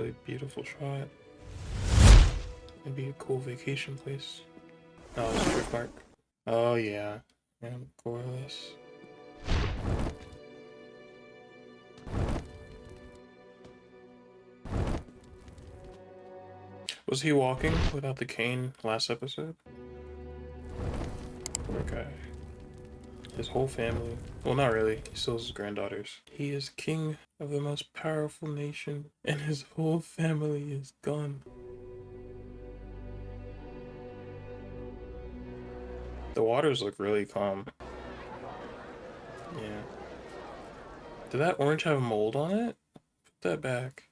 really beautiful shot. Maybe a cool vacation place. Oh, it's a trick mark. Oh yeah. Yeah, Gorless. Was he walking without the cane last episode? Poor guy. His whole family. Well, not really. He still has his granddaughters. He is king of the most powerful nation, and his whole family is gone. The waters look really calm. Yeah. Did that orange have mold on it? Put that back.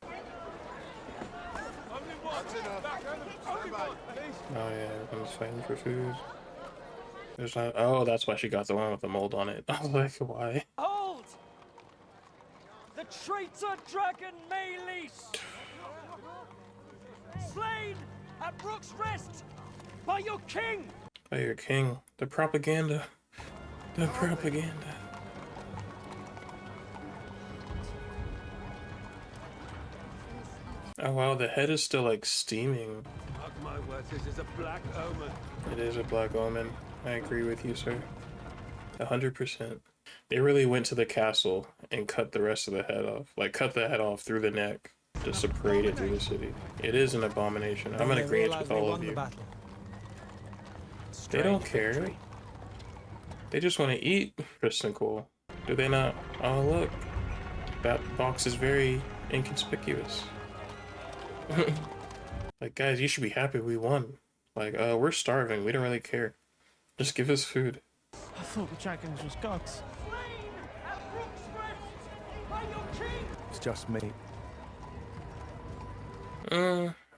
Oh yeah, everyone's fighting for food. There's not. Oh, that's why she got the one with the mold on it. I was like, why? Hold! The traitor dragon Maylease! Slain at Brook's Rest by your king! By your king. The propaganda. The propaganda. Oh wow, the head is still like steaming. Mark my words, this is a black omen. It is a black omen. I agree with you, sir. 100%. They really went to the castle and cut the rest of the head off. Like, cut the head off through the neck. Just to parade it through the city. It is an abomination. I'm in agreement with all of you. They don't care. They just want to eat. Kristen Cole. Do they not? Oh, look. That box is very inconspicuous. Like, guys, you should be happy we won. Like, we're starving. We don't really care. Just give us food. I thought the dragons was gods. Slain at Brook's Rest by your king! It's just me.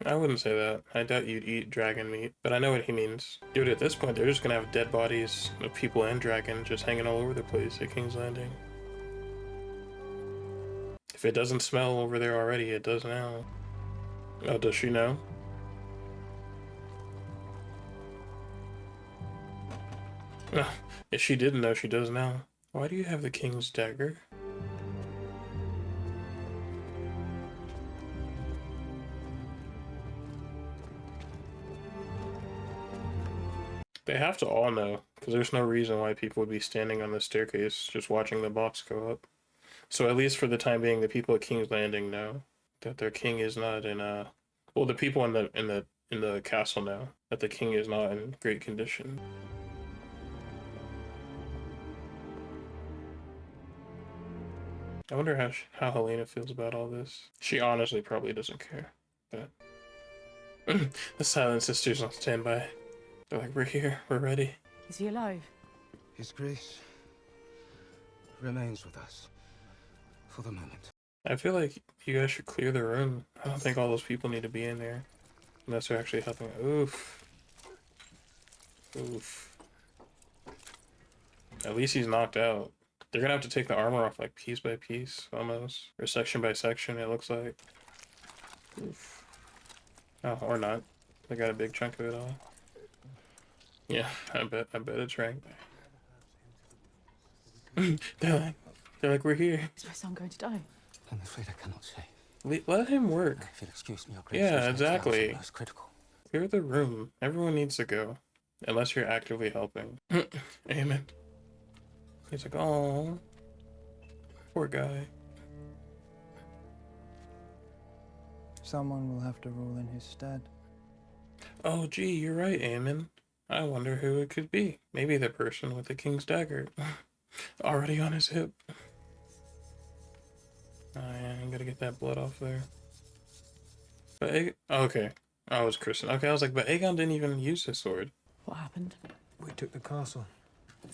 I wouldn't say that. I doubt you'd eat dragon meat, but I know what he means. Dude, at this point, they're just gonna have dead bodies of people and dragons just hanging all over the place at King's Landing. If it doesn't smell over there already, it does now. Oh, does she know? No, if she didn't know, she does now. Why do you have the king's dagger? They have to all know, because there's no reason why people would be standing on the staircase just watching the box go up. So at least for the time being, the people at King's Landing know that their king is not in well, the people in the castle know that the king is not in great condition. I wonder how Helena feels about all this. She honestly probably doesn't care. But the Silent Sisters on standby. They're like, we're here, we're ready. Is he alive? His grace remains with us for the moment. I feel like you guys should clear the room. I don't think all those people need to be in there. Unless they're actually helping. Oof. Oof. At least he's knocked out. They're gonna have to take the armor off like piece by piece, almost. Or section by section, it looks like. Oof. Oh, or not. They got a big chunk of it all. Yeah, I bet it's right. they're like, we're here. Is my son going to die? I'm afraid I cannot say. Let him work. If you'll excuse me, Your Grace, Yeah, this exactly. is most critical. Clear the room. Everyone needs to go. Unless you're actively helping. Amen. He's like, oh, poor guy. Someone will have to rule in his stead. Oh, gee, you're right, Aemon. I wonder who it could be. Maybe the person with the king's dagger. Already on his hip. Oh, yeah, I gotta get that blood off there. But okay. I was Kristen. Okay, I was like, but Aegon didn't even use his sword. What happened? We took the castle.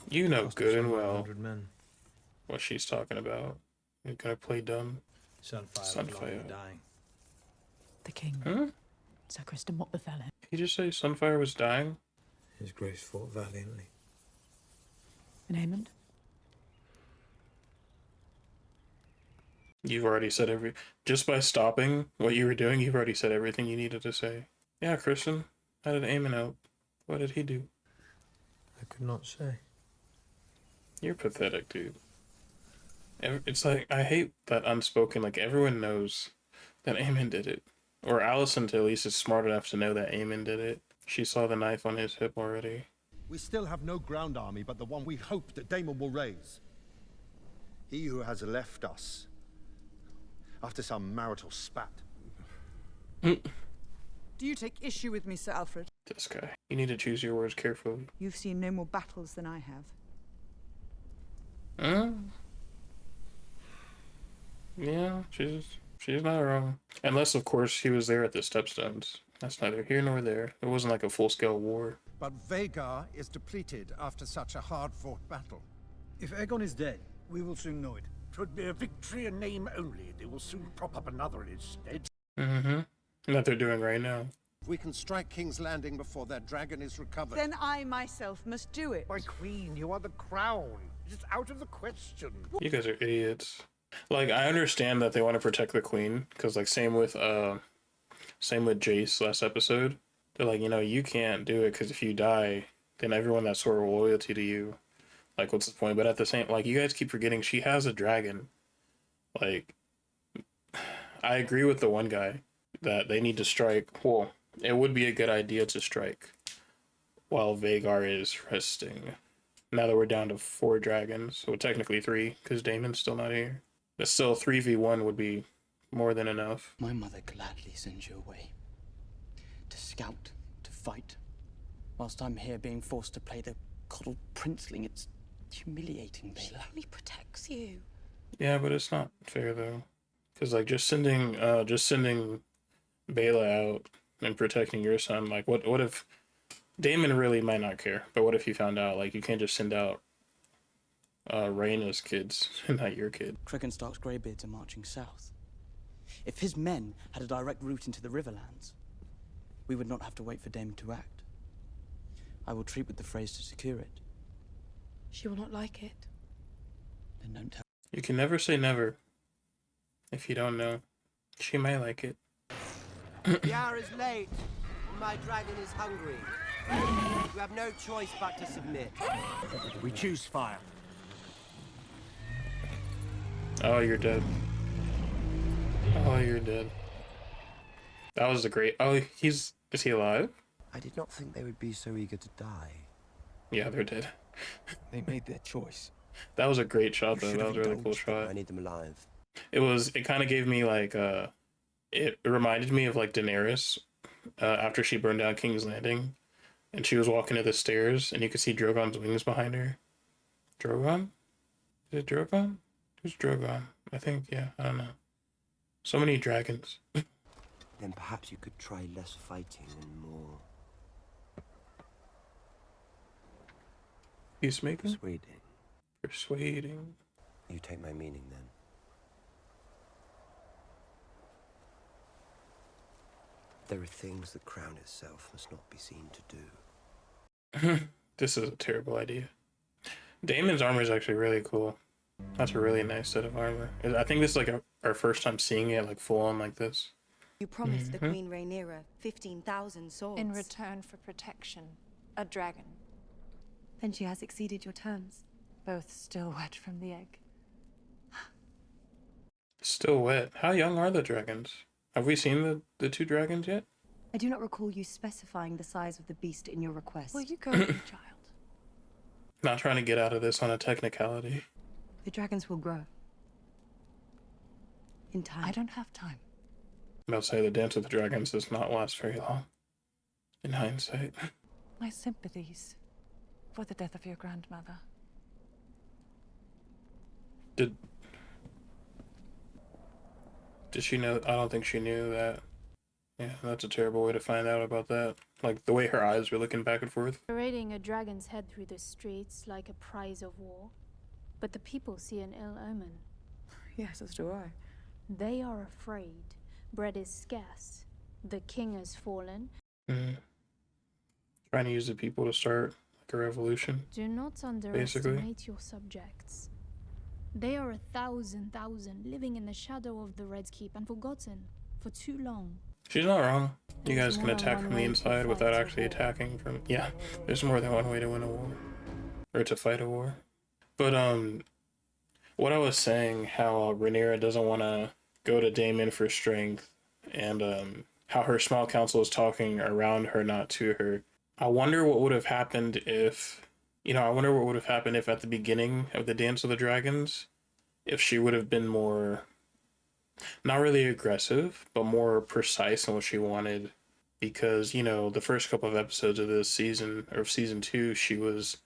You know Lost good and several well hundred men. what she's talking about. You're gonna play dumb. Sunfire. Dying. The king. Huh? Sir Kristen, what befell him? Did he just say Sunfire was dying? His grace fought valiantly. And Aemond? You've already said just by stopping what you were doing, you've already said everything you needed to say. Yeah, Kristen, how did Aemon help? What did he do? I could not say. You're pathetic, dude. It's like, I hate that unspoken, like, everyone knows that Aemon did it. Or Alicent at least is smart enough to know that Aemon did it. She saw the knife on his hip already. We still have no ground army but the one we hope that Daemon will raise. He who has left us after some marital spat. Do you take issue with me, Sir Alfred? This guy. You need to choose your words carefully. You've seen no more battles than I have. Yeah, she's not wrong. Unless, of course, he was there at the Stepstones. That's neither here nor there. It wasn't like a full-scale war. But Vhagar is depleted after such a hard-fought battle. If Aegon is dead, we will soon know it. 'Twould be a victory in name only. They will soon prop up another in its stead. That they're doing right now. If we can strike King's Landing before their dragon is recovered. Then I myself must do it. My queen, you are the crown. It's out of the question. You guys are idiots. Like, I understand that they want to protect the queen, because, like, same with Jace last episode. They're like, you know, you can't do it, because if you die, then everyone that's sort of loyalty to you, like, what's the point? But at the same, like, you guys keep forgetting she has a dragon. Like, I agree with the one guy that they need to strike. Well, it would be a good idea to strike while Vhagar is resting. Now that we're down to 4 dragons, so technically 3, because Daemon's still not here. But still, 3v1 would be more than enough. My mother gladly sends you away. To scout, to fight. Whilst I'm here being forced to play the coddled princeling, it's humiliating, Bela. She only protects you. Yeah, but it's not fair, though. Because, like, just sending Bela out and protecting your son, like, what if... Daemon really might not care, but what if he found out, like, you can't just send out Rhaena's kids and not your kid? Cregan Stark's greybeards are marching south. If his men had a direct route into the Riverlands, we would not have to wait for Daemon to act. I will treat with the Freys to secure it. She will not like it. Then don't tell. You can never say never. If you don't know, she might like it. The hour is late, and my dragon is hungry. You have no choice but to submit. We choose fire. Oh, you're dead. Oh, you're dead. That was a great... Oh, is he alive? I did not think they would be so eager to die. Yeah, they're dead. They made their choice. That was a great shot, though. That was a really cool shot. I need them alive. It kind of gave me, like, it reminded me of, like, Daenerys after she burned down King's Landing. And she was walking to the stairs, and you could see Drogon's wings behind her. Drogon? Is it Drogon? Who's Drogon? I think, yeah, I don't know. So many dragons. Then perhaps you could try less fighting and more... Peacemaking? persuading. Persuading. You take my meaning, then. There are things the crown itself must not be seen to do. This is a terrible idea. Daemon's armor is actually really cool. That's a really nice set of armor. I think this is like our first time seeing it like full on like this. You promised the Queen Rhaenyra 15,000 swords. In return for protection, a dragon. Then she has exceeded your terms. Both still wet from the egg. Still wet. How young are the dragons? Have we seen the 2 dragons yet? I do not recall you specifying the size of the beast in your request. Will you go with me, child? Not trying to get out of this on a technicality. The dragons will grow. In time. I don't have time. I'm about to say the Dance with the Dragons does not last very long. In hindsight. My sympathies for the death of your grandmother. Did she know? I don't think she knew that. Yeah, that's a terrible way to find out about that. Like, the way her eyes were looking back and forth. Parading a dragon's head through the streets like a prize of war. But the people see an ill omen. Yes, as do I. They are afraid. Bread is scarce. The king has fallen. Trying to use the people to start like a revolution. Do not underestimate your subjects. They are 1,000 living in the shadow of the Red Keep and forgotten for too long. She's not wrong. You guys can attack from the inside without actually attacking from... Yeah, there's more than one way to win a war. Or to fight a war. But, what I was saying, how Rhaenyra doesn't want to go to Daemon for strength, and, how her small council is talking around her, not to her. I wonder what would have happened if, I wonder what would have happened if at the beginning of the Dance of the Dragons, if she would have been more, not really aggressive, but more precise in what she wanted. Because, the first couple of episodes of this season, or season 2, she was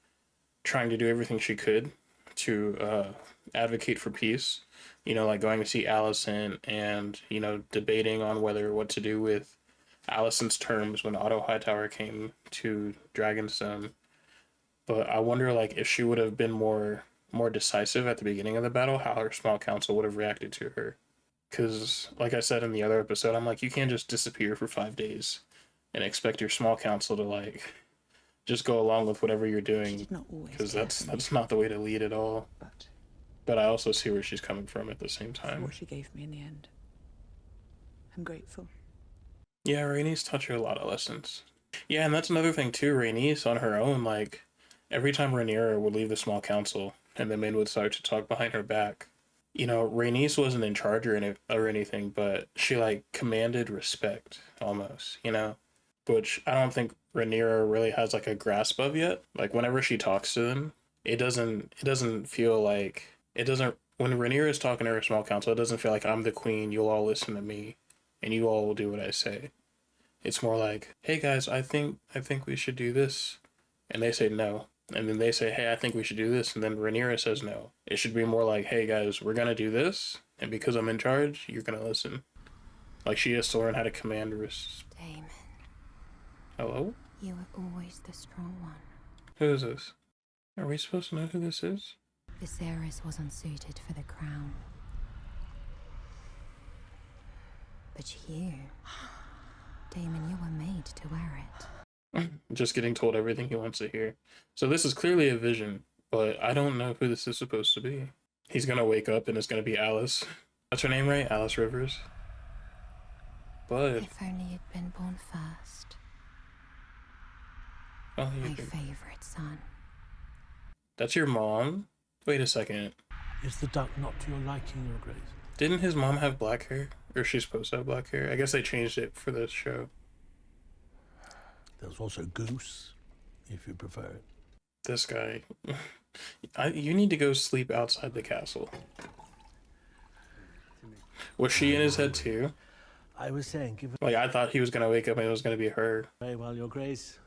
trying to do everything she could to advocate for peace. Like going to see Alicent and, debating on what to do with Alicent's terms when Otto Hightower came to Dragonstone. But I wonder, like, if she would have been more decisive at the beginning of the battle, how her small council would have reacted to her. Because, like I said in the other episode, I'm like, you can't just disappear for 5 days and expect your small council to, like, just go along with whatever you're doing. Because that's not the way to lead at all. But I also see where she's coming from at the same time. What she gave me in the end. I'm grateful. Yeah, Rhaenys taught you a lot of lessons. Yeah, and that's another thing too. Rhaenys on her own, like, every time Rhaenyra would leave the small council and the men would start to talk behind her back, Rhaenys wasn't in charge or anything, but she, like, commanded respect almost, which I don't think Rhaenyra really has, like, a grasp of yet. Like, whenever she talks to them, it doesn't feel like, when Rhaenyra is talking to her small council, it doesn't feel like I'm the queen, you'll all listen to me, and you all will do what I say. It's more like, hey guys, I think we should do this. And they say no. And then they say, hey, I think we should do this. And then Rhaenyra says no. It should be more like, hey guys, we're going to do this. And because I'm in charge, you're going to listen. Like, she has to learn how to command respect. Daemon. Hello? You were always the strong one. Who is this? Are we supposed to know who this is? Viserys was unsuited for the crown. But you... Daemon, you were made to wear it. Just getting told everything he wants to hear. So this is clearly a vision, but I don't know who this is supposed to be. He's gonna wake up and it's gonna be Alice. That's her name, right? Alice Rivers. But if only you'd been born first. Oh, my favorite son. That's your mom? Wait a second. Is the duck not to your liking, Your Grace? Didn't his mom have black hair? Or is she supposed to have black hair? I guess they changed it for this show. There's also Goose, if you prefer it. This guy. You need to go sleep outside the castle. Was she in his head too? I was saying, give it... Like, I thought he was gonna wake up and it was gonna be her. Very well, Your Grace.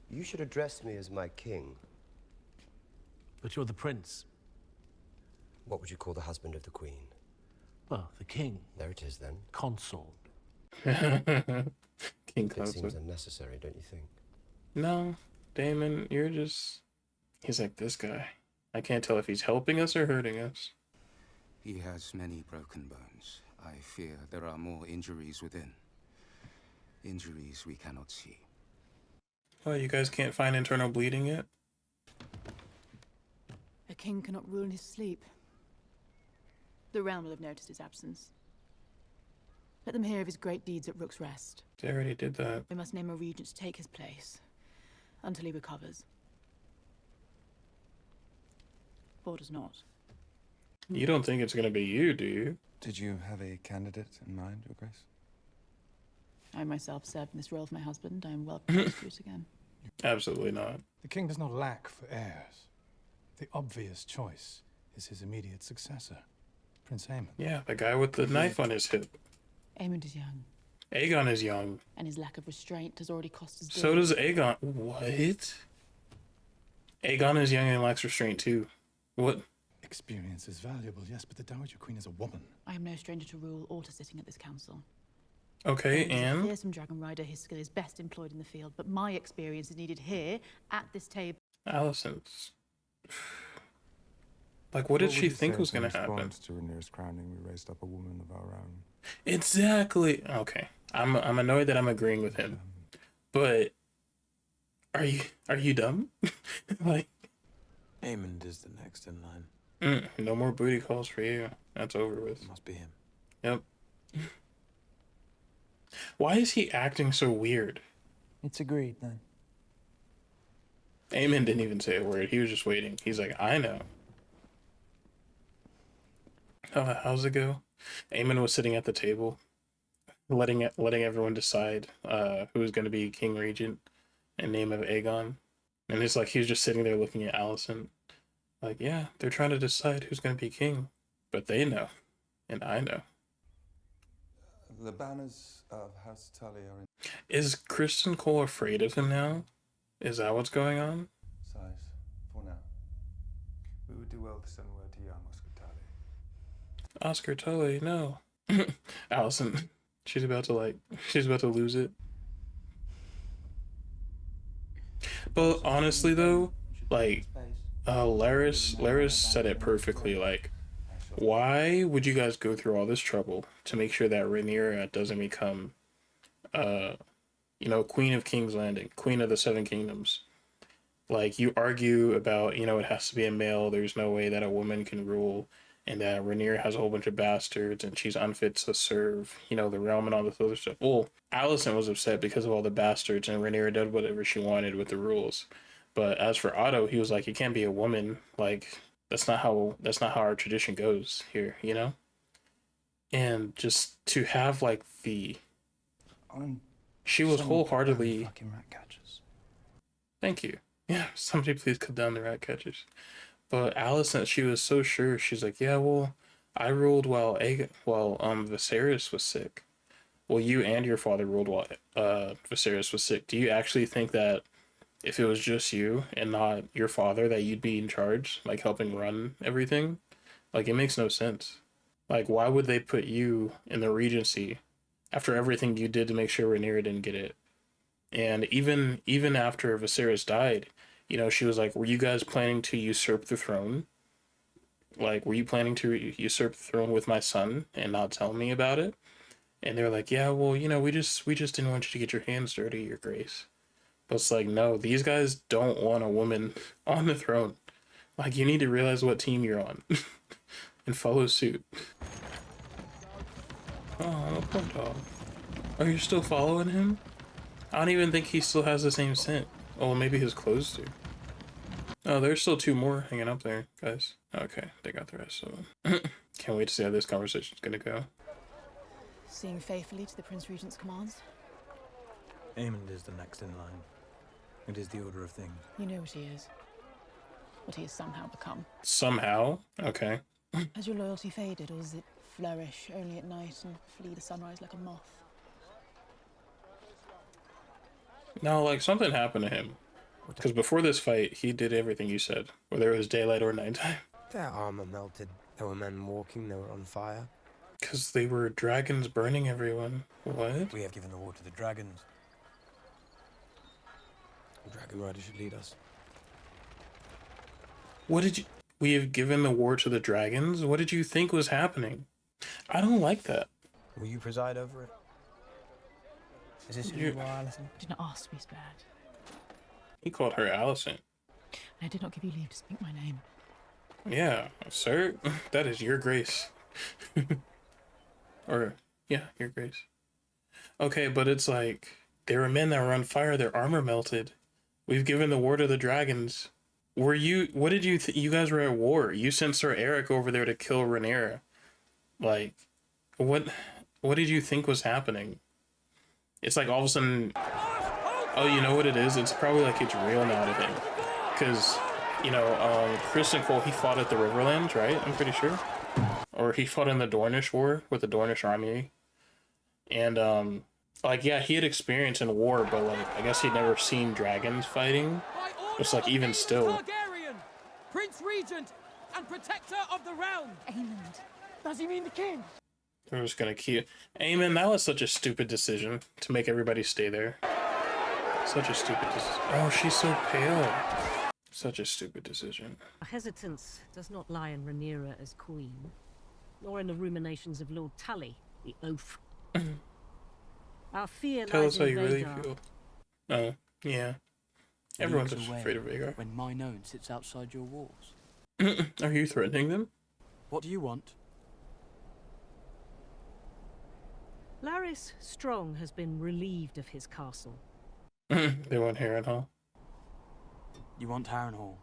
You should address me as my king. But you're the prince. What would you call the husband of the queen? Well, the king. There it is, then. Consort. King It Consort. seems unnecessary, don't you think? No, Daemon, you're just... He's like, this guy. I can't tell if he's helping us or hurting us. He has many broken bones. I fear there are more injuries within. Injuries we cannot see. Oh, you guys can't find internal bleeding yet? A king cannot rule in his sleep. The realm will have noticed his absence. Let them hear of his great deeds at Rook's Rest. They already did that. We must name a regent to take his place until he recovers. Or does not. You don't think it's gonna be you, do you? Did you have a candidate in mind, Your Grace? I myself served in this role for my husband. I am well prepared to do it again. Absolutely not. The king does not lack for heirs. The obvious choice is his immediate successor, Prince Aemon. Yeah, the guy with the knife on his hip. Aemon is young. Aegon is young. And his lack of restraint has already cost us. So does Aegon. What? Aegon is young and lacks restraint too. What? Experience is valuable, yes, but the Dowager Queen is a woman. I am no stranger to rule or to sitting at this council. Okay, Aemon is a and? fearsome dragon rider. His skill is best employed in the field, but my experience is needed here, at this table. Alicent's... Like, what did she think was going to happen? In response to Rhaenyra's crowning, we raised up a woman of our own. Exactly. Okay. I'm annoyed that I'm agreeing with him. But are you dumb? Like, Aemon is the next in line. No more booty calls for you. That's over with. It must be him. Yep. Why is he acting so weird? It's agreed then. Aemon didn't even say a word. He was just waiting. He's like, I know. How's it go? Aemon was sitting at the table. letting everyone decide who's going to be King Regent in name of Aegon. And it's like he's just sitting there looking at Alicent, like, yeah, they're trying to decide who's going to be king, but they know, and I know. The banners of House Tully are in Is Kristen Cole afraid of him now? Is that what's going on? size for now. We would do well to send word to young Oscar Tully. Oscar Tully, no. Alicent, she's about to lose it. But honestly though, like, Laris said it perfectly, like, why would you guys go through all this trouble to make sure that Rhaenyra doesn't become, Queen of King's Landing, Queen of the Seven Kingdoms? Like, you argue about, it has to be a male, there's no way that a woman can rule, and that Rhaenyra has a whole bunch of bastards, and she's unfit to serve, the realm and all this other stuff. Well, Alicent was upset because of all the bastards, and Rhaenyra did whatever she wanted with the rules. But as for Otto, he was like, you can't be a woman, like, that's not how our tradition goes here, And just to have like she was wholeheartedly fucking rat catchers. Thank you. Yeah, somebody please cut down the rat catchers. But Alicent, she was so sure. She's like, yeah, well, I ruled while Viserys was sick. Well, you and your father ruled while Viserys was sick. Do you actually think that if it was just you and not your father, that you'd be in charge, like helping run everything? Like, it makes no sense. Like, why would they put you in the regency after everything you did to make sure Rhaenyra didn't get it? And even after Viserys died, she was like, were you guys planning to usurp the throne? Like, were you planning to usurp the throne with my son and not tell me about it? And they were like, yeah, well, we just didn't want you to get your hands dirty, Your Grace. But it's like, no, these guys don't want a woman on the throne. Like, you need to realize what team you're on and follow suit. Oh, poor dog. Oh, you're still following him? I don't even think he still has the same scent. Oh, maybe his clothes do. Oh, there's still 2 more hanging up there, guys. Okay, they got the rest of them. Can't wait to see how this conversation's gonna go. Seeing faithfully to the Prince Regent's commands? Aemond is the next in line. It is the order of things. You know what he is. What he has somehow become. Somehow? Okay. Has your loyalty faded, or does it flourish only at night and flee the sunrise like a moth? No, like, something happened to him. Because before this fight, he did everything you said, whether it was daylight or nighttime. Their armor melted. There were men walking, they were on fire. Because they were dragons burning everyone. What? We have given the war to the dragons. The dragon rider should lead us. We have given the war to the dragons? What did you think was happening? I don't like that. Will you preside over it? Is this who you are, Alicent? Did not ask to be spared. He called her Alicent. And I did not give you leave to speak my name. Yeah, sir, that is your grace. Or, yeah, your grace. Okay, but it's like, there were men that were on fire, their armor melted. We've given the war to the dragons. What did you you guys were at war. You sent Sir Eric over there to kill Rhaenyra. Like, what did you think was happening? It's like all of a sudden, oh, you know what it is? It's probably like it's real now to him. Because, Kristen Cole, he fought at the Riverlands, right? I'm pretty sure. Or he fought in the Dornish War with the Dornish army. And, yeah, he had experience in war, but, like, I guess he'd never seen dragons fighting. It's like, even still. Targaryen, Prince Regent and Protector of the Realm. Aemond. Does he mean the king? They're just gonna keep... Aemon, that was such a stupid decision to make everybody stay there. Such a stupid decision. Oh, she's so pale. Such a stupid decision. Our hesitance does not lie in Rhaenyra as queen, nor in the ruminations of Lord Tully, the oaf. Our fear Tell lies us how in you really Vhagar. feel. Oh, yeah. Everyone's afraid of Vhagar. When my known sits outside your walls. Are you threatening them? What do you want? Larys Strong has been relieved of his castle. They want Harrenhal. You want Harrenhal?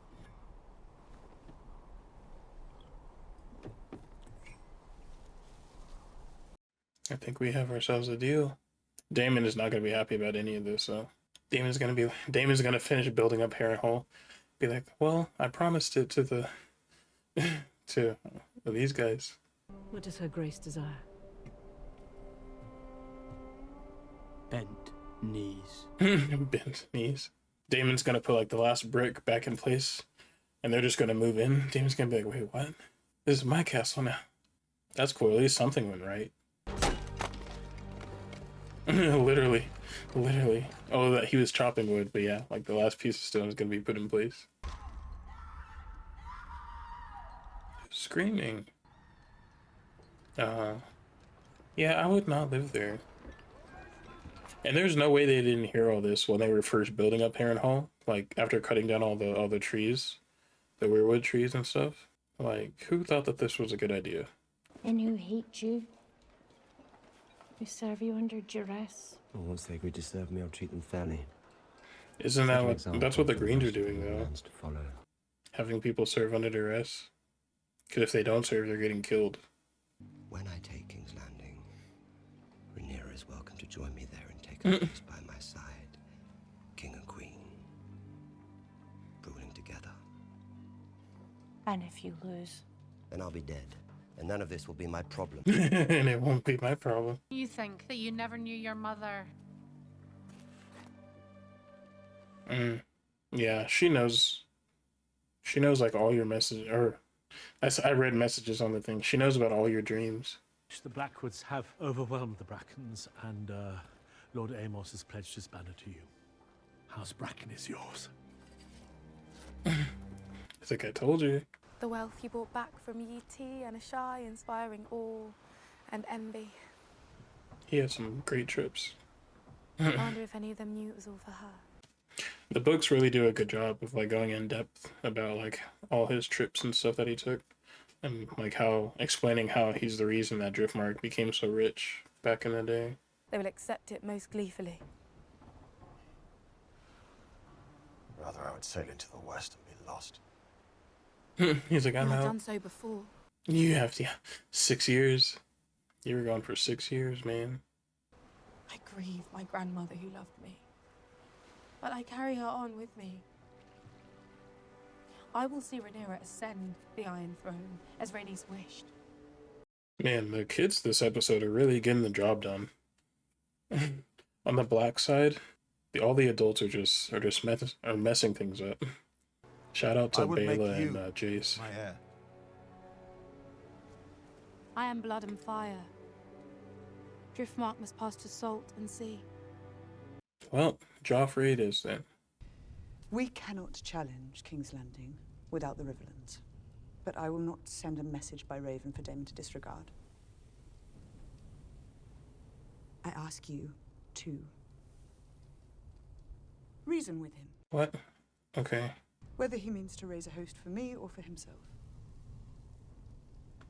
I think we have ourselves a deal. Daemon is not gonna be happy about any of this, though. Daemon's gonna finish building up Harrenhal. Be like, well, I promised it to the to these guys. What does her grace desire? Bent knees. Bent knees. Daemon's gonna put like the last brick back in place, and they're just gonna move in. Daemon's gonna be like, wait, what? This is my castle now. That's cool. At least something went right. literally. Oh, that he was chopping wood, but yeah, like the last piece of stone is gonna be put in place. Screaming. Yeah, I would not live there. And there's no way they didn't hear all this when they were first building up Harrenhal, like after cutting down all the trees, the weirwood trees and stuff. Like, who thought that this was a good idea? And who hate you? Who serve you under duress? Well, once they agree to serve me, I'll treat them fairly. Isn't that what, that's what the Greens are doing though? Having people serve under duress? Because if they don't serve, they're getting killed. When I take King's Landing, Rhaenyra is welcome to join me there and take her place by my side. King and Queen, ruling together. And if you lose? Then I'll be dead, and none of this will be my problem. And it won't be my problem. You think that you never knew your mother? Yeah, she knows. She knows like all your messages, or I read messages on the thing. She knows about all your dreams. The Blackwoods have overwhelmed the Brackens, and Lord Amos has pledged his banner to you. House Bracken is yours. I think I told you. The wealth you brought back from Yee and Ashai, inspiring awe and envy. He had some great trips. I wonder if any of them knew it was all for her. The books really do a good job of like going in depth about like all his trips and stuff that he took, and like how explaining how he's the reason that Driftmark became so rich back in the day. They will accept it most gleefully. Rather, I would sail into the west and be lost. He's like, I'm I've out. done so before. You have to, yeah, 6 years. You were gone for 6 years, man. I grieve my grandmother who loved me. But I carry her on with me. I will see Rhaenyra ascend the Iron Throne, as Rhaenys wished. Man, the kids this episode are really getting the job done. On the black side, all the adults are messing things up. Shout out to Bela and Jace. My heir. I am blood and fire. Driftmark must pass to salt and sea. Well, Joffrey it is then. We cannot challenge King's Landing without the Riverlands, but I will not send a message by Raven for Daemon to disregard. I ask you to reason with him. What? Okay. Whether he means to raise a host for me or for himself.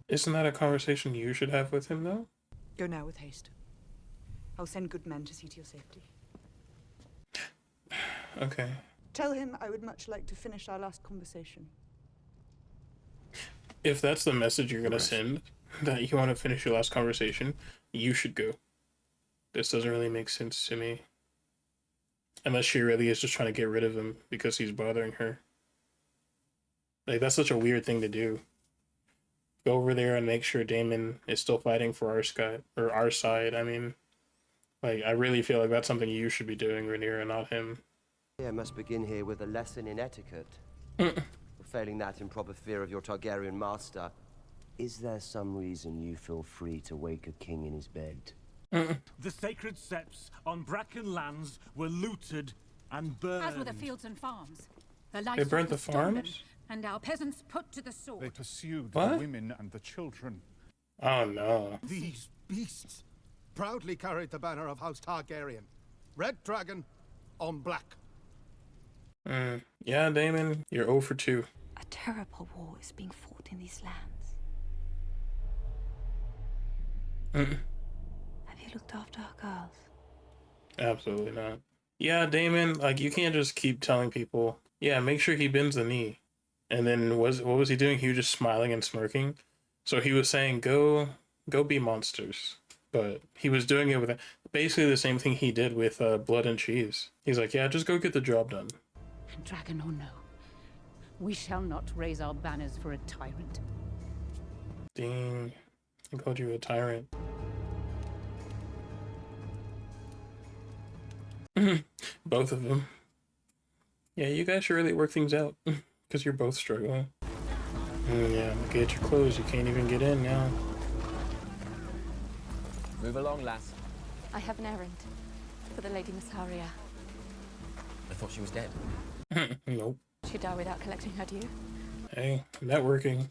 Isn't that a conversation you should have with him, though? Go now with haste. I'll send good men to see to your safety. Okay. Tell him I would much like to finish our last conversation. If that's the message you're gonna send, that you want to finish your last conversation, you should go. This doesn't really make sense to me. Unless she really is just trying to get rid of him because he's bothering her. Like, that's such a weird thing to do. Go over there and make sure Daemon is still fighting for our side. I mean, like, I really feel like that's something you should be doing, Rhaenyra, not him. I must begin here with a lesson in etiquette. Failing that in proper fear of your Targaryen master, is there some reason you feel free to wake a king in his bed? The sacred septs on Bracken lands were looted and burned. As were the fields and farms. The They burnt the farms? And our peasants put to the sword. They pursued What? the women and the children. Oh no. These beasts proudly carried the banner of House Targaryen. Red dragon on black. Yeah, Daemon, you're 0 for 2. A terrible war is being fought in these lands. Have you looked after our girls? Absolutely not. Yeah, Daemon, like, you can't just keep telling people, yeah, make sure he bends the knee. And then what was he doing? He was just smiling and smirking. So he was saying, go be monsters. but he was doing it with basically the same thing he did with Blood and Cheese. He's like, yeah, just go get the job done. Dragon or no, we shall not raise our banners for a tyrant. Dang, I called you a tyrant. Both of them. Yeah, you guys should really work things out, because you're both struggling. Yeah, get your clothes, you can't even get in now. Move along, lass. I have an errand for the Lady Massaria. I thought she was dead. Nope. She died without collecting her due. Hey, networking.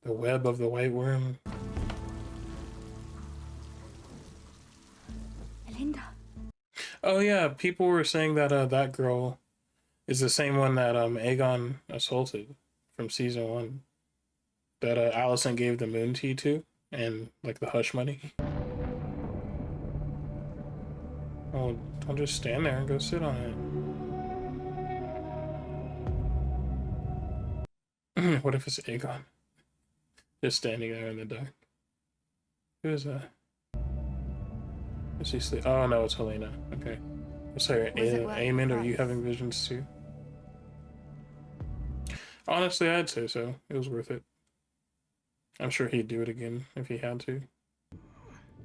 The web of the white worm. Melinda. Oh yeah, people were saying that that girl is the same one that Aegon assaulted from season 1. That Alicent gave the moon tea to, and like the hush money. Oh, don't just stand there and go sit on it. What if it's Aegon? Just standing there in the dark. Who is that? Is he sleep? Oh no, it's Helena. Okay. Sorry, Aemond, are you having visions too? Honestly, I'd say so. It was worth it. I'm sure he'd do it again if he had to.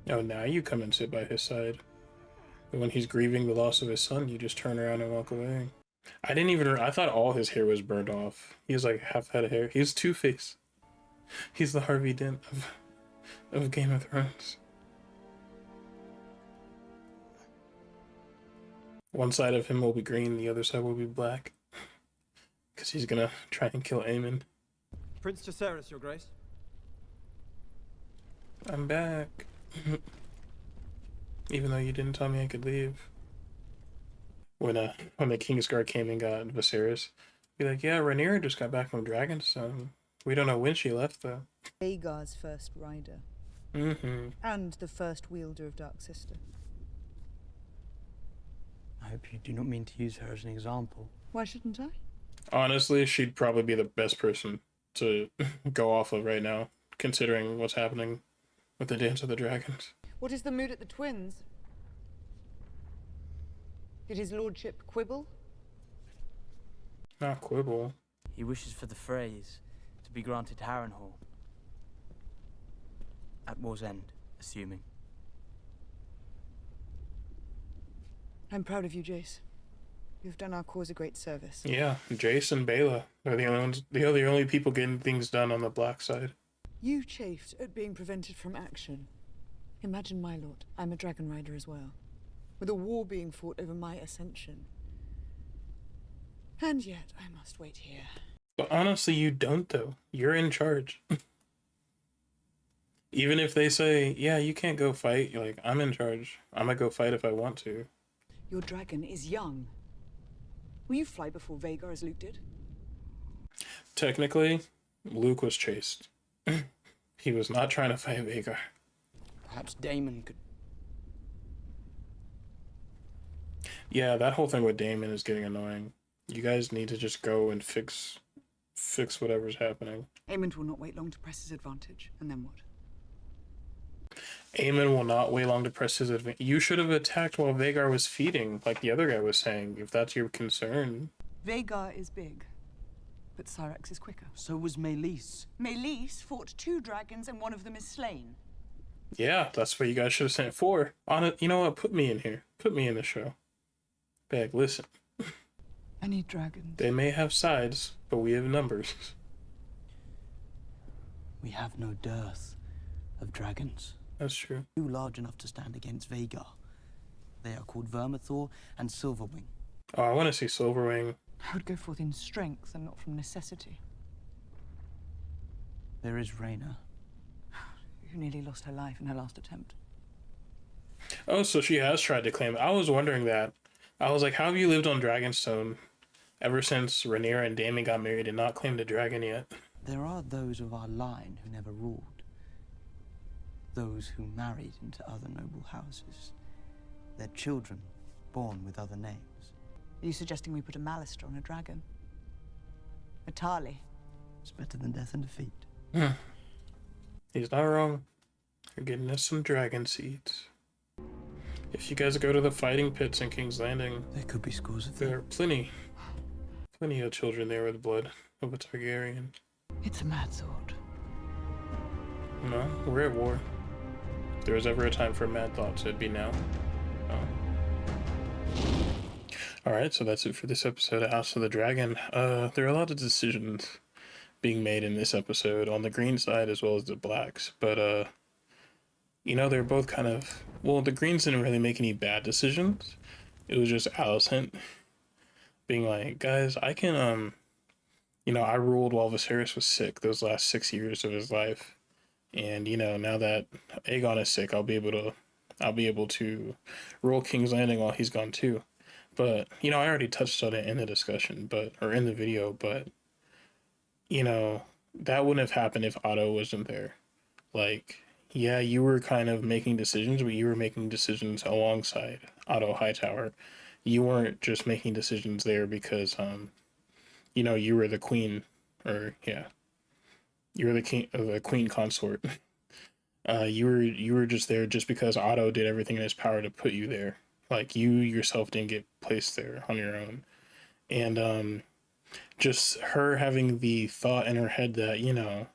Oh, now you come and sit by his side. But when he's grieving the loss of his son, you just turn around and walk away. I thought all his hair was burned off. He has like half head of hair. He's Two-Face. He's the Harvey Dent of Game of Thrones. One side of him will be green, the other side will be black. Because he's gonna try and kill Aemond. Prince Jacaerys, Your Grace. I'm back. Even though you didn't tell me I could leave. When the Kingsguard came and got Viserys, be like, yeah, Rhaenyra just got back from Dragonstone. We don't know when she left though. Rhaegar's first rider. And the first wielder of Dark Sister. I hope you do not mean to use her as an example. Why shouldn't I? Honestly, she'd probably be the best person to go off of right now, considering what's happening with the Dance of the Dragons. What is the mood at the Twins? Did his lordship quibble? Not quibble. He wishes for the phrase to be granted Harrenhal. At war's end, assuming. I'm proud of you, Jace. You've done our cause a great service. Yeah, Jace and Bela are the only ones. They are the only people getting things done on the black side. You chafed at being prevented from action. Imagine, my lord, I'm a dragon rider as well, with a war being fought over my ascension. And yet, I must wait here. But honestly, you don't, though. You're in charge. Even if they say, yeah, you can't go fight, you're like, I'm in charge. I'm gonna go fight if I want to. Your dragon is young. Will you fly before Vhagar as Luke did? Technically, Luke was chased. He was not trying to fight Vhagar. Perhaps Daemon could... Yeah, that whole thing with Daemon is getting annoying. You guys need to just go and fix whatever's happening. Aemond will not wait long to press his advantage, and then what? Aemon will not wait long to press his advantage. You should have attacked while Vhagar was feeding, like the other guy was saying, if that's your concern. Vhagar is big, but Syrax is quicker. So was Meleys. Meleys fought 2 dragons and one of them is slain. Yeah, that's what you guys should have sent 4. On it, you know what? Put me in here. Put me in the show. Bag, listen. I need dragons. They may have sides, but we have numbers. We have no dearth of dragons. That's true. Too large enough to stand against Vhagar. They are called Vermithor and Silverwing. Oh, I want to see Silverwing. I would go forth in strength and not from necessity. There is Rhaena. Who nearly lost her life in her last attempt. Oh, so she has tried to claim it. I was wondering that. I was like, how have you lived on Dragonstone ever since Rhaenyra and Daemon got married and not claimed a dragon yet? There are those of our line who never ruled. Those who married into other noble houses. Their children born with other names. Are you suggesting we put a Malister on a dragon? A Tarly? It's better than death and defeat. He's not wrong. We're getting us some dragon seeds. If you guys go to the fighting pits in King's Landing, there could be scores of there are plenty of children there with blood of a Targaryen. It's a mad thought. No, we're at war. If there was ever a time for mad thoughts, it'd be now. Alright, so that's it for this episode of House of the Dragon. There are a lot of decisions being made in this episode on the green side as well as the blacks, but you know, they're both kind of, well, the greens didn't really make any bad decisions. It was just Alicent being like, guys, I can you know, I ruled while Viserys was sick those last 6 years of his life, and you know, now that Aegon is sick, I'll be able to rule King's Landing while he's gone too. But you know, I already touched on it in the discussion, or in the video, but you know, that wouldn't have happened if Otto wasn't there. Like, yeah, you were kind of making decisions, but you were making decisions alongside Otto Hightower. You weren't just making decisions there because you know, you were the queen, or yeah, you were the king, the queen consort. You were just there just because Otto did everything in his power to put you there. Like, you yourself didn't get placed there on your own. And just her having the thought in her head that, you know,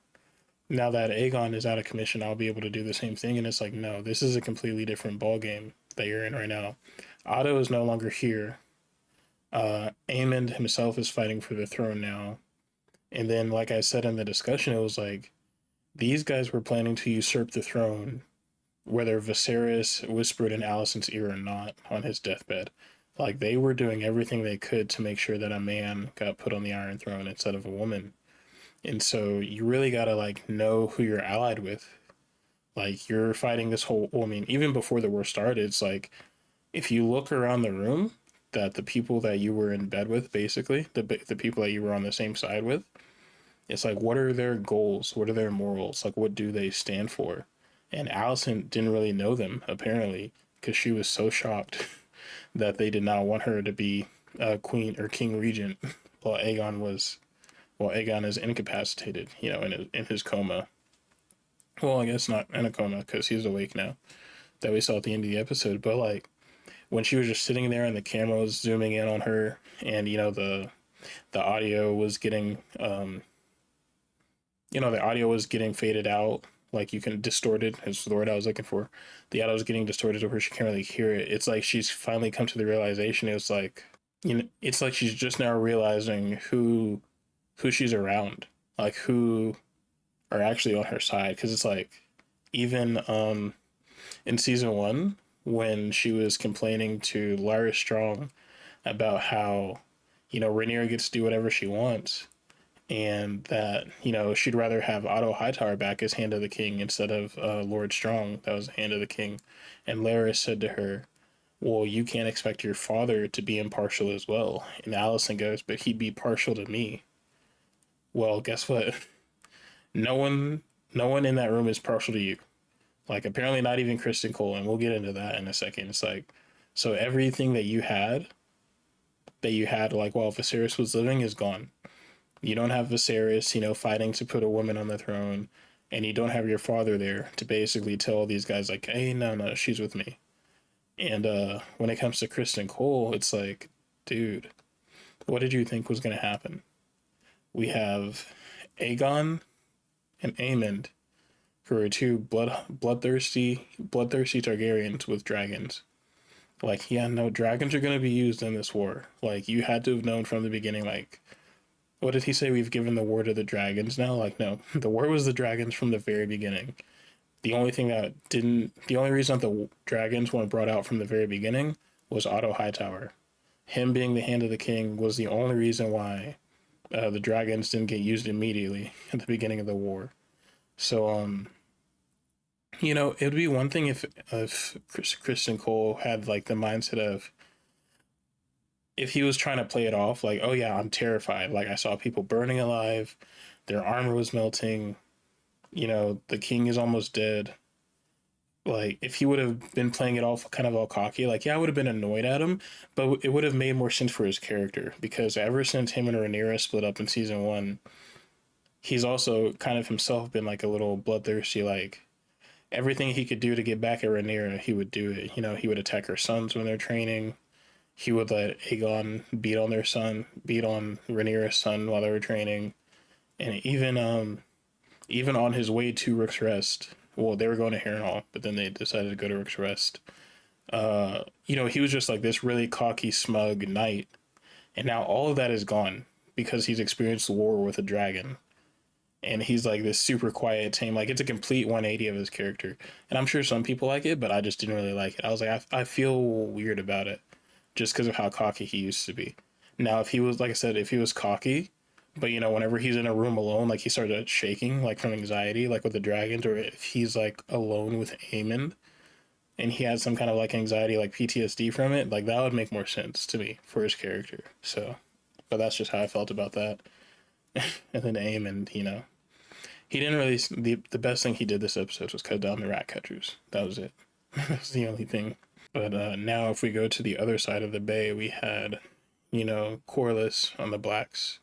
now that Aegon is out of commission, I'll be able to do the same thing. And it's like, no, this is a completely different ballgame that you're in right now. Otto is no longer here. Aemond himself is fighting for the throne now. And then, like I said in the discussion, it was like, these guys were planning to usurp the throne, whether Viserys whispered in Alicent's ear or not on his deathbed. Like, they were doing everything they could to make sure that a man got put on the Iron Throne instead of a woman. And so you really gotta, like, know who you're allied with. Like, you're fighting this whole, well, I mean, even before the war started, it's like, if you look around the room, that the people that you were in bed with, basically, the people that you were on the same side with, it's like, what are their goals? What are their morals? Like, what do they stand for? And Alicent didn't really know them, apparently, because she was so shocked that they did not want her to be queen or king regent while Aegon is incapacitated, you know, in his coma. Well, I guess not in a coma, because he's awake now, that we saw at the end of the episode. But like, when she was just sitting there and the camera was zooming in on her, and you know, the audio was getting you know, the audio was getting faded out, like, you can distort it, is the word I was looking for. The audio was getting distorted to where she can't really hear it. It's like she's finally come to the realization. It's like, you know, it's like she's just now realizing who she's around, like, who are actually on her side. Because it's like, even in season 1, when she was complaining to Larys Strong about how, you know, Rhaenyra gets to do whatever she wants, and that, you know, she'd rather have Otto Hightower back as Hand of the King instead of Lord Strong, that was Hand of the King. And Larys said to her, well, you can't expect your father to be impartial as well. And Alicent goes, but he'd be partial to me. Well, guess what? No one in that room is partial to you. Like, apparently not even Kristen Cole, and we'll get into that in a second. It's like, so everything that you had like while Viserys was living is gone. You don't have Viserys, you know, fighting to put a woman on the throne, and you don't have your father there to basically tell these guys like, hey, no, she's with me. And when it comes to Kristen Cole, it's like, dude, what did you think was going to happen? We have Aegon and Aemond, who are two bloodthirsty Targaryens with dragons. Like, yeah, no, dragons are going to be used in this war. Like, you had to have known from the beginning, like, what did he say? We've given the war to the dragons now? Like, no, the war was the dragons from the very beginning. The only reason that the dragons weren't brought out from the very beginning was Otto Hightower. Him being the Hand of the King was the only reason why the dragons didn't get used immediately at the beginning of the war. So, you know, it would be one thing if Kristen Cole had like the mindset of, if he was trying to play it off like, oh yeah, I'm terrified. Like, I saw people burning alive, their armor was melting, you know, the king is almost dead. Like, if he would have been playing it off kind of all cocky, like, yeah, I would have been annoyed at him, but it would have made more sense for his character, because ever since him and Rhaenyra split up in season 1, he's also kind of himself been like a little bloodthirsty, like, everything he could do to get back at Rhaenyra, he would do it. You know, he would attack her sons when they're training. He would let Aegon beat on Rhaenyra's son while they were training. And even on his way to Rook's Rest, well, they were going to Harrenhal, but then they decided to go to Rook's Rest. You know, he was just like this really cocky, smug knight. And now all of that is gone because he's experienced war with a dragon. And he's like this super quiet, tame, like it's a complete 180 of his character. And I'm sure some people like it, but I just didn't really like it. I was like, I feel weird about it just because of how cocky he used to be. Now, if he was, like I said, if he was cocky, but you know, whenever he's in a room alone, like he started shaking, like from anxiety, like with the dragons, or if he's like alone with Aemond and he had some kind of like anxiety, like PTSD from it, like that would make more sense to me for his character. So, but that's just how I felt about that. And then Aemond, you know, he didn't really, the best thing he did this episode was cut down the rat catchers. That was it. That's the only thing. But now if we go to the other side of the bay, we had, you know, Corlys on the Blacks,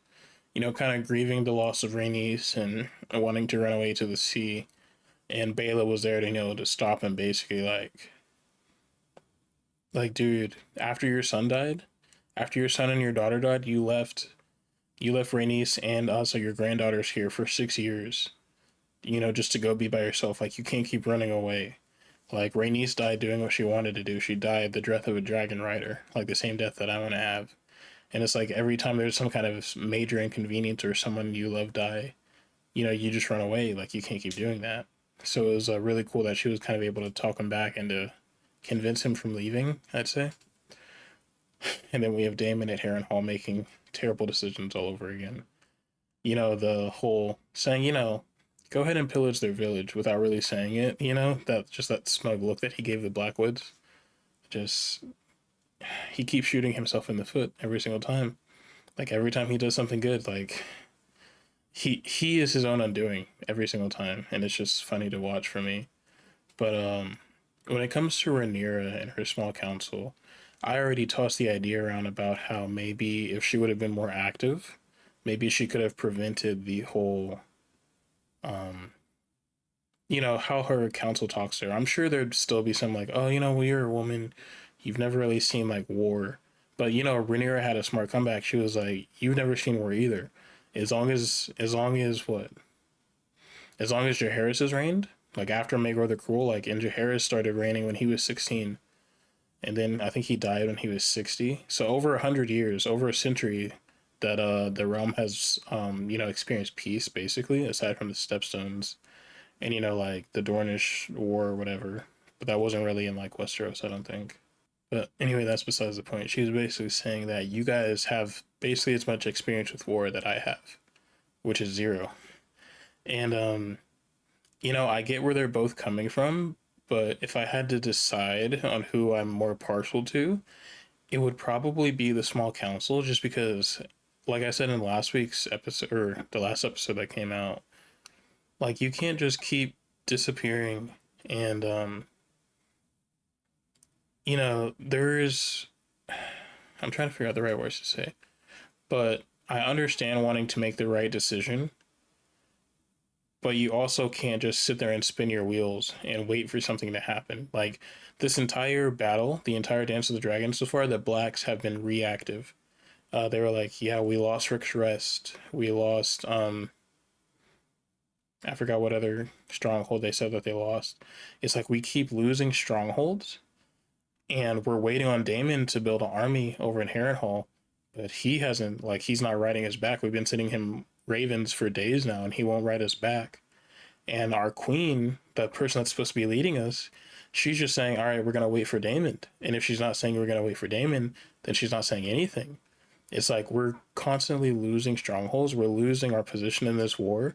you know, kind of grieving the loss of Rhaenys and wanting to run away to the sea. And Baela was there to, you know, to stop him, basically like, dude, after your son died, after your son and your daughter died, you left Rhaenys and also your granddaughters here for 6 years, you know, just to go be by yourself. Like, you can't keep running away. Like, Rhaenys died doing what she wanted to do. She died the death of a dragon rider, like the same death that I want to have. And it's like every time there's some kind of major inconvenience or someone you love die, you know, you just run away. Like, you can't keep doing that. So it was really cool that she was kind of able to talk him back and to convince him from leaving, I'd say. And then we have Daemon at Harrenhal making terrible decisions all over again. You know, the whole saying, you know, go ahead and pillage their village without really saying it, you know, that smug look that he gave the Blackwoods. Just, he keeps shooting himself in the foot every single time. Like, every time he does something good, like, he is his own undoing every single time, and it's just funny to watch for me. But when it comes to Rhaenyra and her small council, I already tossed the idea around about how maybe if she would have been more active, maybe she could have prevented the whole, you know, how her council talks to her. I'm sure there'd still be some like, oh, you know, well, you're a woman, you've never really seen like war. But you know, Rhaenyra had a smart comeback. She was like, you've never seen war either. As long as Jaehaerys has reigned, like after Maegor the Cruel, like, and Jaehaerys started reigning when he was 16, and then I think he died when he was 60. So over 100 years, over a century, that the realm has you know, experienced peace basically, aside from the Stepstones, and you know, like the Dornish War or whatever. But that wasn't really in like Westeros, I don't think. But anyway, that's besides the point. She was basically saying that you guys have basically as much experience with war that I have, which is 0. And you know, I get where they're both coming from, but if I had to decide on who I'm more partial to, it would probably be the small council, just because, like I said in last week's episode, or the last episode that came out, like, you can't just keep disappearing. And you know, I'm trying to figure out the right words to say, but I understand wanting to make the right decision, but you also can't just sit there and spin your wheels and wait for something to happen. Like, this entire battle, the entire Dance of the Dragon so far, the Blacks have been reactive. They were like, yeah, we lost Rick's Rest. We lost, I forgot what other stronghold they said that they lost. It's like, we keep losing strongholds, and we're waiting on Daemon to build an army over in Harrenhal, but he hasn't, like, he's not riding us back. We've been sending him ravens for days now, and he won't ride us back. And our queen, the person that's supposed to be leading us, she's just saying, all right, we're going to wait for Daemon. And if she's not saying we're going to wait for Daemon, then she's not saying anything. It's like, we're constantly losing strongholds. We're losing our position in this war,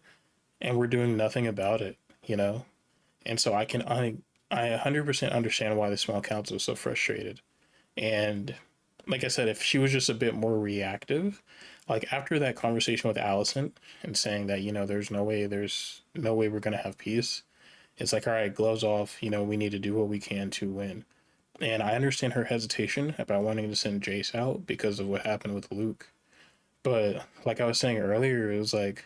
and we're doing nothing about it, you know? And so I 100% understand why the small council is so frustrated. And like I said, if she was just a bit more reactive, like after that conversation with Alicent and saying that, you know, there's no way we're going to have peace, it's like, all right, gloves off, you know, we need to do what we can to win. And I understand her hesitation about wanting to send Jace out because of what happened with Luke. But like I was saying earlier, it was like,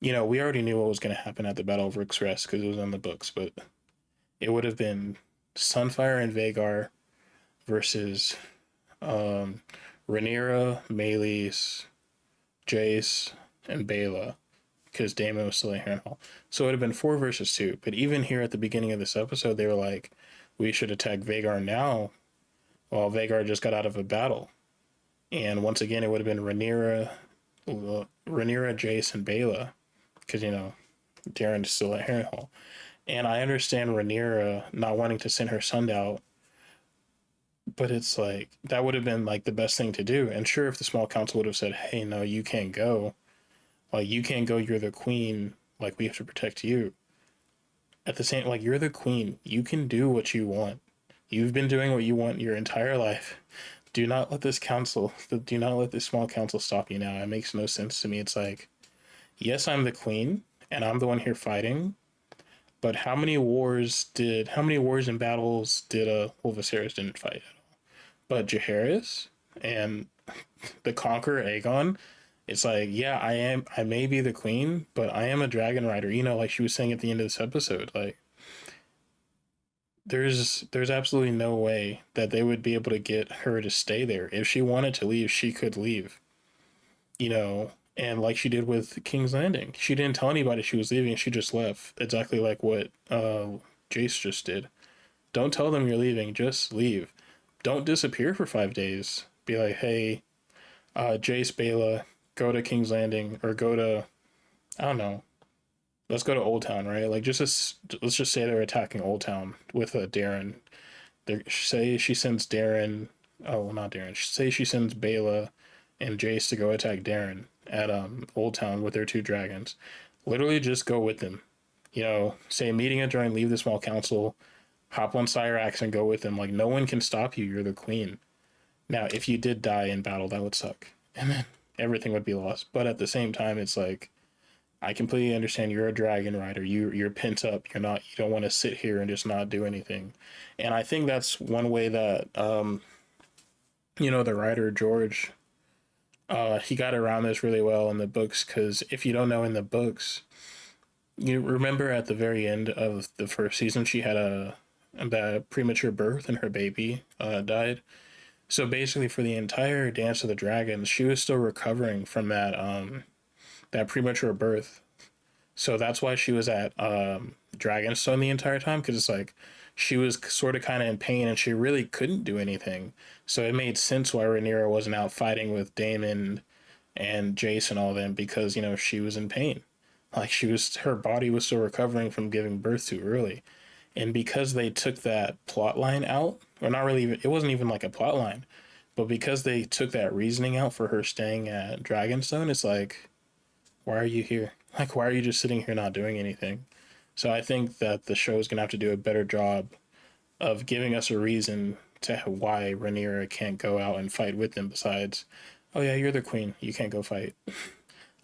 you know, we already knew what was going to happen at the Battle of Rook's Rest because it was in the books, but it would have been Sunfire and Vhagar versus Rhaenyra, Meleys, Jace, and Baela, because Daemon was still in Harrenhal. So it would have been 4 versus 2. But even here at the beginning of this episode, they were like, we should attack Vhagar now. Well, Vhagar just got out of a battle. And once again, it would have been Rhaenyra, Jace, and Baela, because, you know, Darren's still at Harrenhal. And I understand Rhaenyra not wanting to send her son out, but it's like, that would have been like the best thing to do. And sure, if the small council would have said, hey, no, you can't go. Like, you can't go, you're the queen. Like, we have to protect you. At the same, like, you're the queen. You can do what you want. You've been doing what you want your entire life. Do not let this small council stop you now. It makes no sense to me. It's like, yes, I'm the queen, and I'm the one here fighting. But how many wars and battles did well, Viserys didn't fight at all. But Jaehaerys and the Conqueror Aegon, it's like, yeah, I may be the queen, but I am a dragon rider. You know, like she was saying at the end of this episode, like there's absolutely no way that they would be able to get her to stay there. If she wanted to leave, she could leave. You know, and like she did with King's Landing, she didn't tell anybody she was leaving. She just left, exactly like what Jace just did. Don't tell them you're leaving, just leave. Don't disappear for 5 days. Be like, hey, Jace, Baela, go to King's Landing, or go to, I don't know, let's go to Old Town, right? Like, let's just say they're attacking Old Town with Darren. Say she sends Darren, oh, well, not Darren. Say she sends Baela and Jace to go attack Darren at Old Town with their 2 dragons. Literally just go with them. You know, say meeting adjourned, leave the small council, hop on Cyrax and go with them. Like, no one can stop you. You're the queen. Now, if you did die in battle, that would suck. And then everything would be lost. But at the same time, it's like, I completely understand you're a dragon rider. You're pent up. You don't want to sit here and just not do anything. And I think that's one way that, you know, the writer George, he got around this really well in the books, because if you don't know, in the books, you remember at the very end of the first season, she had that premature birth and her baby died. So basically for the entire Dance of the Dragons, she was still recovering from that premature birth. So that's why she was at Dragonstone the entire time, because it's like she was sort of kind of in pain and she really couldn't do anything. So it made sense why Rhaenyra wasn't out fighting with Daemon and Jace and all them, because, you know, she was in pain. Like, her body was still recovering from giving birth too early. And because they took that plot line out, or not really, it wasn't even like a plot line, but because they took that reasoning out for her staying at Dragonstone, it's like, why are you here? Like, why are you just sitting here not doing anything? So I think that the show is going to have to do a better job of giving us a reason to why Rhaenyra can't go out and fight with them, besides, oh yeah, you're the queen, you can't go fight.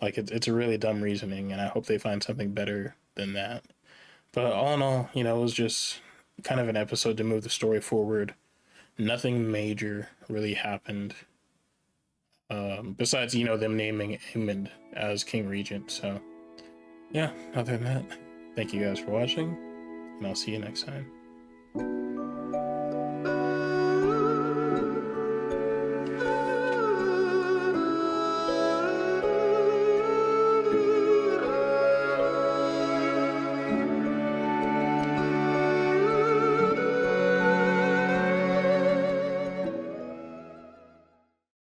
Like, it's a really dumb reasoning, and I hope they find something better than that. But all in all, you know, it was just kind of an episode to move the story forward. Nothing major really happened. Besides, you know, them naming Aemond as King Regent. So, yeah, other than that, thank you guys for watching, and I'll see you next time.